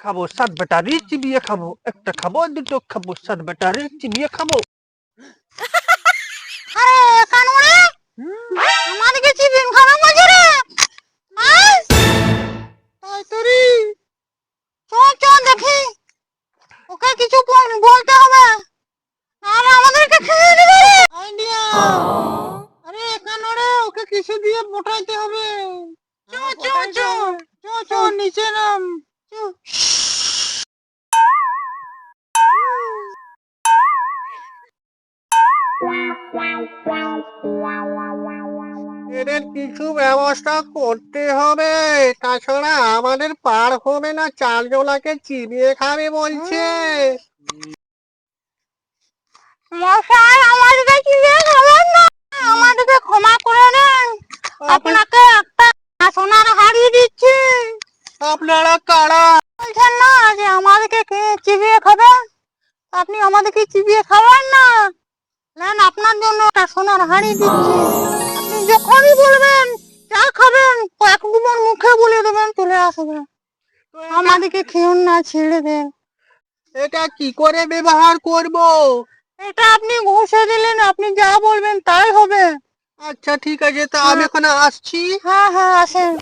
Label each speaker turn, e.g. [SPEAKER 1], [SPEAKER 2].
[SPEAKER 1] খাবো 7 ব্যাটারি চিবিয়ে খাবো, একটা খাবো দুটো খাবো 7 ব্যাটারি চিবিয়ে খাবো।
[SPEAKER 2] আরে কানুরে আমাদেরকে চিবিয়ে খাবে বলছে রে।
[SPEAKER 1] তাই তোরি
[SPEAKER 2] চল চল দেখি, ওকে কিছু বলতে হবে, নাহলে আমাদেরকে খেয়ে নেবে।
[SPEAKER 1] আইডিয়া। আরে কানুরে ওকে কিছু দিয়ে মোটাইতে হবে।
[SPEAKER 2] চো চো চো
[SPEAKER 1] চো চো নিচে নাম।
[SPEAKER 2] চো।
[SPEAKER 1] এদের কিছু ব্যবস্থা করতে হবে, তাছাড়া আমাদের পার হবে না, চারজনাকে চিবিয়ে খাবে বলছে।
[SPEAKER 2] মশাই আমাদেরকে চিবিয়ে খাবেন না, আমাদেরকে ক্ষমা করে দেন, আপনাকে একটা সোনার হাড়ি দিচ্ছি।
[SPEAKER 1] আপনারা কারা?
[SPEAKER 2] বলছেন না যে আমাদেরকে কে চিবিয়ে খাবেন, আপনি আমাদেরকে চিবিয়ে খাবেন না, নেন আপনার জন্য একটা সোনার হাড়ি দিচ্ছি। আপনি যখনই বলবেন চা খাবেন, এক গুমর মুখে বলে দেবেন চলে আসবে। আমাদেরকে খেউন না, ছেড়ে দেন।
[SPEAKER 1] এটা কি করে ব্যবহার করব?
[SPEAKER 2] এটা আপনি ঘষে দিলেন, আপনি যা বলবেন তাই হবে।
[SPEAKER 1] আচ্ছা ঠিক আছে, তা আমি এখন আসছি।
[SPEAKER 2] হ্যাঁ হ্যাঁ আসেন।